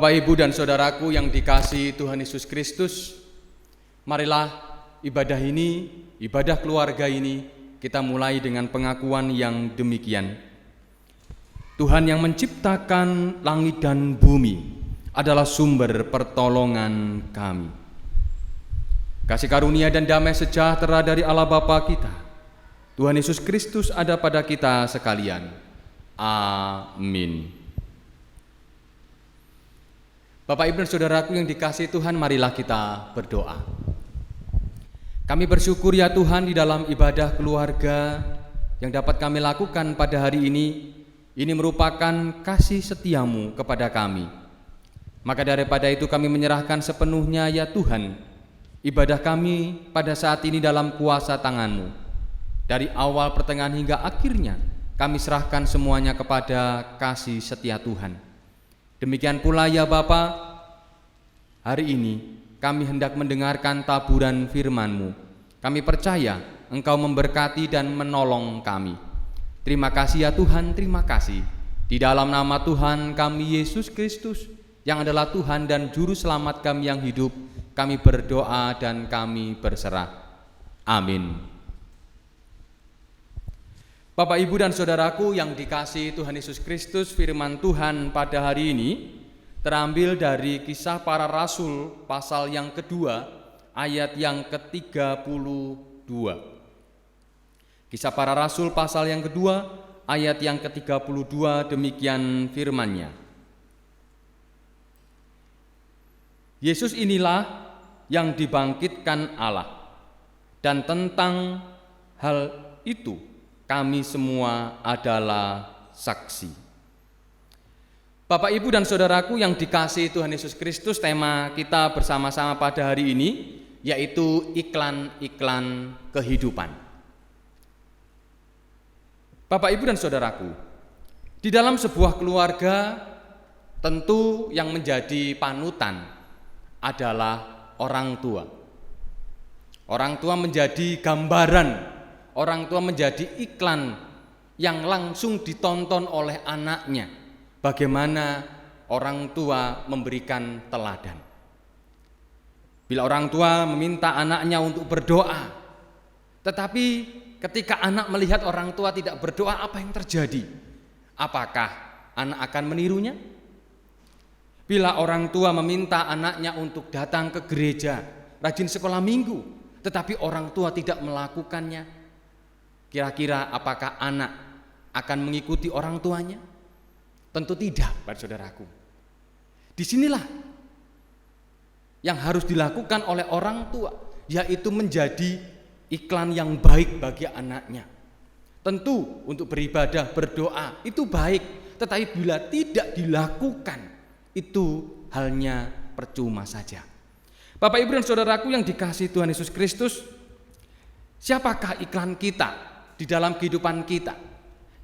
Bapak, Ibu, dan saudaraku yang dikasihi Tuhan Yesus Kristus, marilah ibadah ini, ibadah keluarga ini, kita mulai dengan pengakuan yang demikian. Tuhan yang menciptakan langit dan bumi adalah sumber pertolongan kami. Kasih karunia dan damai sejahtera dari Allah Bapa kita, Tuhan Yesus Kristus ada pada kita sekalian. Amin. Bapak, Ibu, dan saudaraku yang dikasihi Tuhan, marilah kita berdoa. Kami bersyukur ya Tuhan di dalam ibadah keluarga yang dapat kami lakukan pada hari ini. Ini merupakan kasih setiamu kepada kami. Maka daripada itu kami menyerahkan sepenuhnya ya Tuhan ibadah kami pada saat ini dalam kuasa tangan-Mu. Dari awal, pertengahan hingga akhirnya kami serahkan semuanya kepada kasih setia Tuhan. Demikian pula ya Bapa, hari ini kami hendak mendengarkan taburan firman-Mu. Kami percaya Engkau memberkati dan menolong kami. Terima kasih ya Tuhan, terima kasih. Di dalam nama Tuhan kami Yesus Kristus, yang adalah Tuhan dan Juru Selamat kami yang hidup, kami berdoa dan kami berserah. Amin. Bapak, Ibu, dan saudaraku yang dikasihi Tuhan Yesus Kristus, firman Tuhan pada hari ini terambil dari Kisah Para Rasul pasal yang kedua ayat yang ke-32. Kisah Para Rasul pasal yang kedua ayat yang ke-32, demikian firman-Nya. Yesus inilah yang dibangkitkan Allah, dan tentang hal itu kami semua adalah saksi. Bapak, Ibu, dan saudaraku yang dikasihi Tuhan Yesus Kristus, tema kita bersama-sama pada hari ini yaitu iklan-iklan kehidupan. Bapak, Ibu, dan saudaraku, di dalam sebuah keluarga tentu yang menjadi panutan adalah orang tua. Orang tua menjadi gambaran, orang tua menjadi iklan yang langsung ditonton oleh anaknya. Bagaimana orang tua memberikan teladan. Bila orang tua meminta anaknya untuk berdoa, tetapi ketika anak melihat orang tua tidak berdoa, apa yang terjadi? Apakah anak akan menirunya? Bila orang tua meminta anaknya untuk datang ke gereja, rajin sekolah minggu, tetapi orang tua tidak melakukannya, kira-kira apakah anak akan mengikuti orang tuanya? Tentu tidak, Bapak Saudaraku. Disinilah yang harus dilakukan oleh orang tua, yaitu menjadi iklan yang baik bagi anaknya. Tentu untuk beribadah, berdoa itu baik, tetapi bila tidak dilakukan, itu halnya percuma saja. Bapak, Ibu, dan saudaraku yang dikasihi Tuhan Yesus Kristus, siapakah iklan kita di dalam kehidupan kita?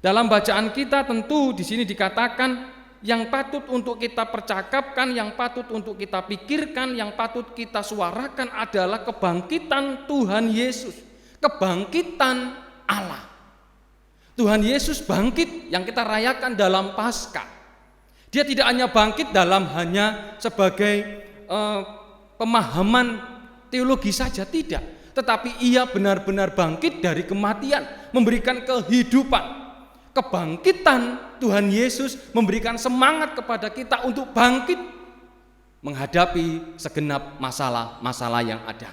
Dalam bacaan kita tentu di sini dikatakan yang patut untuk kita percakapkan, yang patut untuk kita pikirkan, yang patut kita suarakan adalah kebangkitan Tuhan Yesus, kebangkitan Allah. Tuhan Yesus bangkit yang kita rayakan dalam Paskah. Dia tidak hanya bangkit dalam hanya sebagai pemahaman teologi saja, tidak. Tetapi ia benar-benar bangkit dari kematian, memberikan kehidupan. Kebangkitan Tuhan Yesus memberikan semangat kepada kita untuk bangkit menghadapi segenap masalah-masalah yang ada.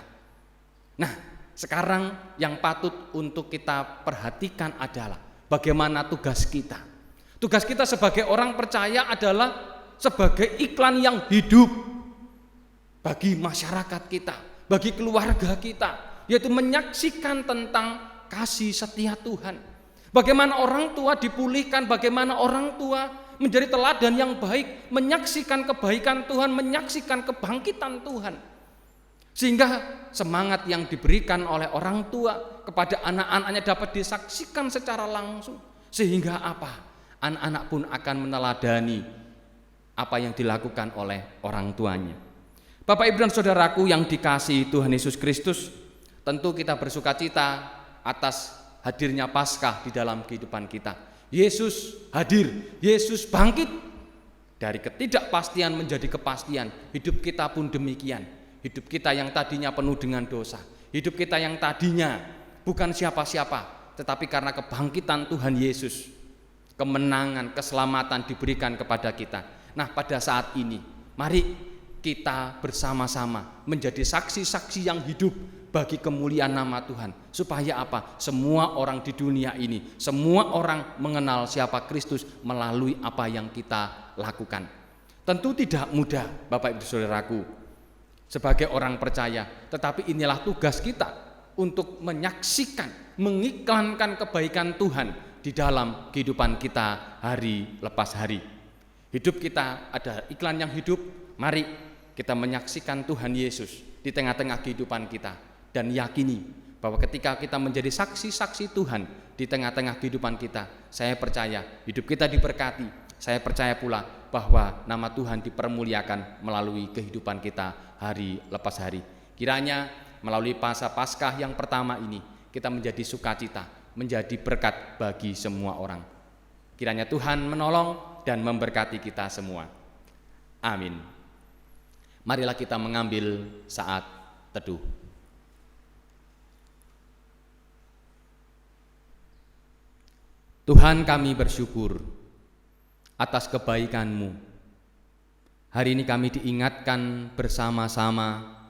Nah, sekarang yang patut untuk kita perhatikan adalah bagaimana tugas kita. Tugas kita sebagai orang percaya adalah sebagai iklan yang hidup bagi masyarakat kita, bagi keluarga kita, yaitu menyaksikan tentang kasih setia Tuhan. Bagaimana orang tua dipulihkan, bagaimana orang tua menjadi teladan yang baik, menyaksikan kebaikan Tuhan, menyaksikan kebangkitan Tuhan. Sehingga semangat yang diberikan oleh orang tua kepada anak-anaknya dapat disaksikan secara langsung. Sehingga apa? Anak-anak pun akan meneladani apa yang dilakukan oleh orang tuanya. Bapak, Ibu, dan saudaraku yang dikasihi Tuhan Yesus Kristus, tentu kita bersukacita atas hadirnya Paskah di dalam kehidupan kita. Yesus hadir, Yesus bangkit. Dari ketidakpastian menjadi kepastian. Hidup kita pun demikian. Hidup kita yang tadinya penuh dengan dosa, hidup kita yang tadinya bukan siapa-siapa, tetapi karena kebangkitan Tuhan Yesus, kemenangan, keselamatan diberikan kepada kita. Nah, pada saat ini mari kita bersama-sama menjadi saksi-saksi yang hidup bagi kemuliaan nama Tuhan. Supaya apa? Semua orang di dunia ini, semua orang mengenal siapa Kristus melalui apa yang kita lakukan. Tentu tidak mudah, Bapak Ibu Saudaraku, sebagai orang percaya, tetapi inilah tugas kita untuk menyaksikan, mengiklankan kebaikan Tuhan di dalam kehidupan kita hari lepas hari. Hidup kita ada iklan yang hidup. Mari kita menyaksikan Tuhan Yesus di tengah-tengah kehidupan kita dan yakini bahwa ketika kita menjadi saksi-saksi Tuhan di tengah-tengah kehidupan kita, saya percaya hidup kita diberkati. Saya percaya pula bahwa nama Tuhan dipermuliakan melalui kehidupan kita hari lepas hari. Kiranya melalui masa Paskah yang pertama ini kita menjadi sukacita, menjadi berkat bagi semua orang. Kiranya Tuhan menolong dan memberkati kita semua. Amin. Marilah kita mengambil saat teduh. Tuhan, kami bersyukur atas kebaikan-Mu. Hari ini kami diingatkan bersama-sama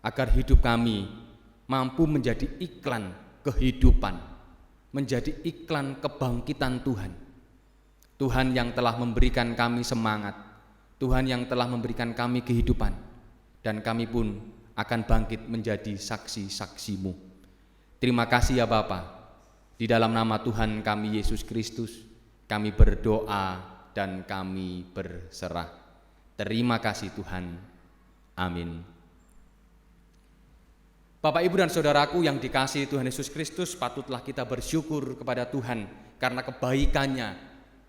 agar hidup kami mampu menjadi iklan kehidupan, menjadi iklan kebangkitan Tuhan. Tuhan yang telah memberikan kami semangat, Tuhan yang telah memberikan kami kehidupan, dan kami pun akan bangkit menjadi saksi-saksi-Mu. Terima kasih ya Bapa. Di dalam nama Tuhan kami Yesus Kristus, kami berdoa dan kami berserah. Terima kasih Tuhan. Amin. Bapak, Ibu, dan Saudaraku yang dikasihi Tuhan Yesus Kristus, patutlah kita bersyukur kepada Tuhan karena kebaikan-Nya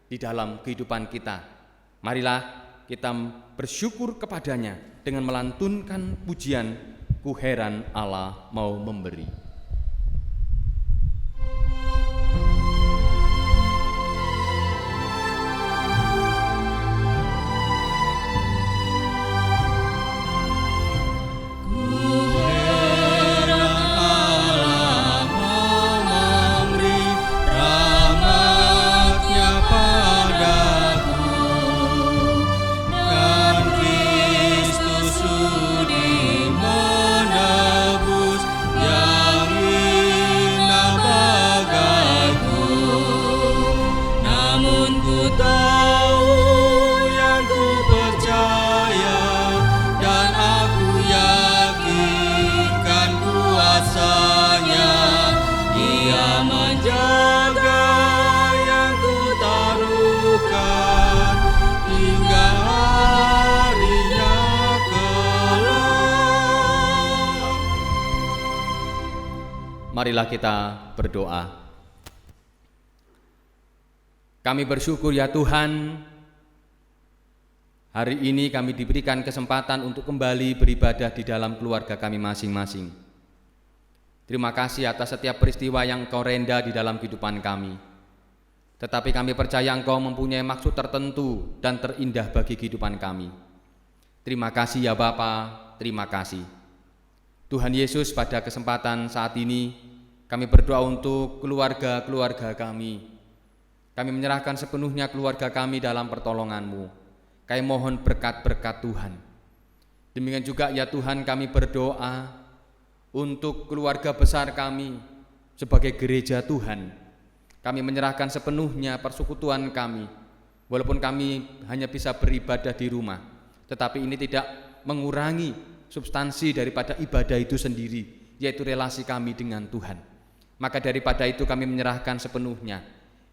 di dalam kehidupan kita. Marilah kita bersyukur kepadanya dengan melantunkan pujian, ku heran Allah mau memberi. Marilah kita berdoa. Kami bersyukur ya Tuhan, hari ini kami diberikan kesempatan untuk kembali beribadah di dalam keluarga kami masing-masing. Terima kasih atas setiap peristiwa yang Kau renda di dalam kehidupan kami. Tetapi kami percaya Engkau mempunyai maksud tertentu dan terindah bagi kehidupan kami. Terima kasih ya Bapa, terima kasih. Tuhan Yesus, pada kesempatan saat ini kami berdoa untuk keluarga-keluarga kami. Kami menyerahkan sepenuhnya keluarga kami dalam pertolongan-Mu. Kami mohon berkat-berkat Tuhan. Demikian juga ya Tuhan, kami berdoa untuk keluarga besar kami sebagai gereja Tuhan. Kami menyerahkan sepenuhnya persekutuan kami. Walaupun kami hanya bisa beribadah di rumah, tetapi ini tidak mengurangi substansi daripada ibadah itu sendiri, yaitu relasi kami dengan Tuhan. Maka daripada itu kami menyerahkan sepenuhnya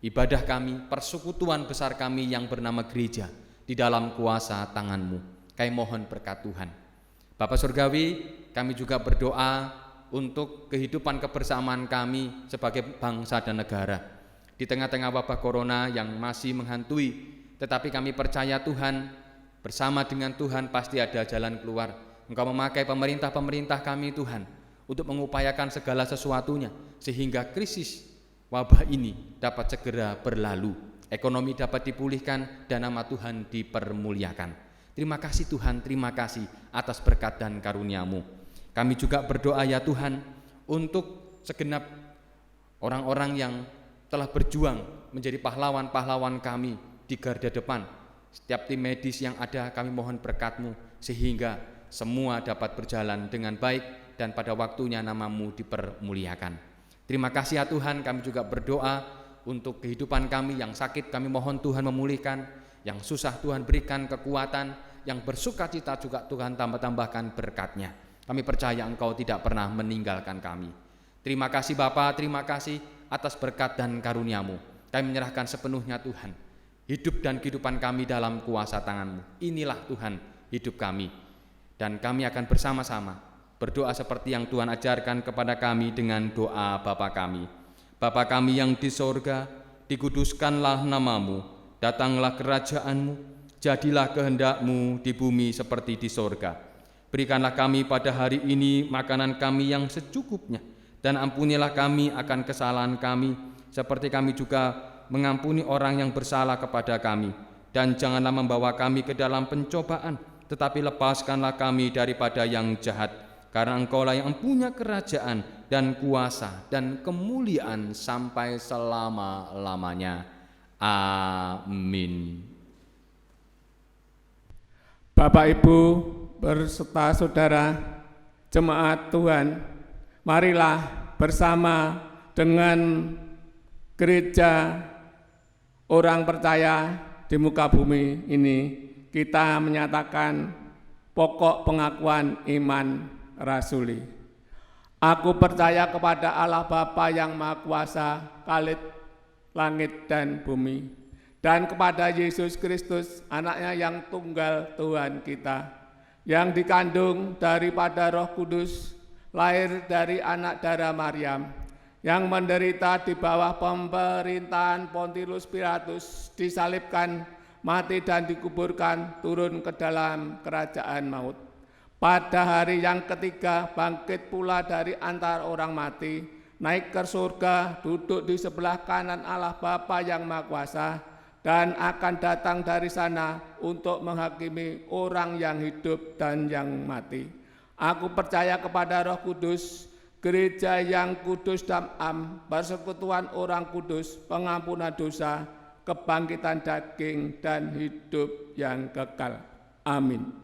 ibadah kami, persekutuan besar kami yang bernama gereja di dalam kuasa tangan-Mu. Kami mohon berkat Tuhan. Bapa Surgawi, kami juga berdoa untuk kehidupan kebersamaan kami sebagai bangsa dan negara. Di tengah-tengah wabah corona yang masih menghantui, tetapi kami percaya Tuhan, bersama dengan Tuhan pasti ada jalan keluar. Engkau memakai pemerintah-pemerintah kami Tuhan untuk mengupayakan segala sesuatunya sehingga krisis wabah ini dapat segera berlalu. ekonomi dapat dipulihkan, dan nama Tuhan dipermuliakan. Terima kasih Tuhan, terima kasih atas berkat dan karunia-Mu. Kami juga berdoa ya Tuhan untuk segenap orang-orang yang telah berjuang menjadi pahlawan-pahlawan kami di garda depan. Setiap tim medis yang ada, kami mohon berkat-Mu sehingga semua dapat berjalan dengan baik dan pada waktunya nama-Mu dipermuliakan. Terima kasih ya Tuhan, kami juga berdoa untuk kehidupan kami yang sakit, kami mohon Tuhan memulihkan, yang susah Tuhan berikan kekuatan, yang bersuka cita juga Tuhan tambah-tambahkan berkat-Nya. Kami percaya Engkau tidak pernah meninggalkan kami. Terima kasih Bapa, terima kasih atas berkat dan karunia-Mu. Kami menyerahkan sepenuhnya Tuhan, hidup dan kehidupan kami dalam kuasa tangan-Mu. Inilah Tuhan hidup kami. Dan kami akan bersama-sama berdoa seperti yang Tuhan ajarkan kepada kami dengan doa Bapa kami. Bapa kami yang di sorga, dikuduskanlah nama-Mu, datanglah kerajaan-Mu, jadilah kehendak-Mu di bumi seperti di sorga. Berikanlah kami pada hari ini makanan kami yang secukupnya, dan ampunilah kami akan kesalahan kami, seperti kami juga mengampuni orang yang bersalah kepada kami. Dan janganlah membawa kami ke dalam pencobaan, tetapi lepaskanlah kami daripada yang jahat, karena Engkaulah yang punya kerajaan dan kuasa dan kemuliaan sampai selama-lamanya. Amin. Bapak Ibu berserta saudara jemaat Tuhan, marilah bersama dengan gereja orang percaya di muka bumi ini kita menyatakan pokok pengakuan iman rasuli. Aku percaya kepada Allah Bapa yang Maha Kuasa, Khalid langit dan bumi, dan kepada Yesus Kristus, anaknya yang tunggal Tuhan kita, yang dikandung daripada Roh Kudus, lahir dari anak darah Maryam, yang menderita di bawah pemerintahan Pontius Pilatus, disalibkan, mati dan dikuburkan, turun ke dalam kerajaan maut. Pada hari yang ketiga bangkit pula dari antara orang mati, naik ke surga, duduk di sebelah kanan Allah Bapa yang Maha Kuasa, dan akan datang dari sana untuk menghakimi orang yang hidup dan yang mati. Aku percaya kepada Roh Kudus, gereja yang kudus dan am, persekutuan orang kudus, pengampunan dosa, kebangkitan daging, dan hidup yang kekal. Amin.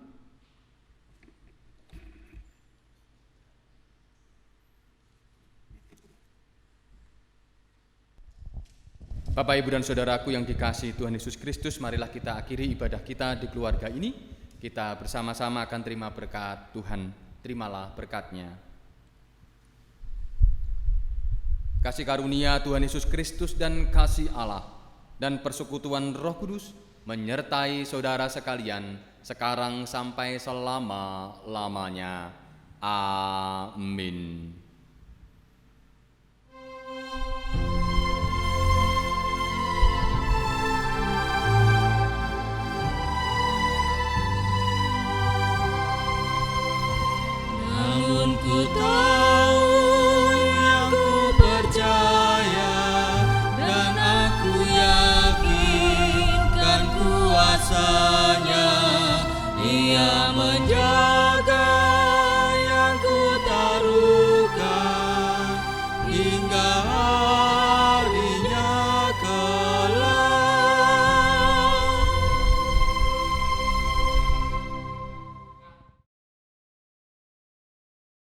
Bapak, Ibu, dan Saudaraku yang dikasihi Tuhan Yesus Kristus, marilah kita akhiri ibadah kita di keluarga ini. Kita bersama-sama akan terima berkat Tuhan. Terimalah berkat-Nya. Kasih karunia Tuhan Yesus Kristus dan kasih Allah dan persekutuan Roh Kudus menyertai saudara sekalian sekarang sampai selama-lamanya. Amin.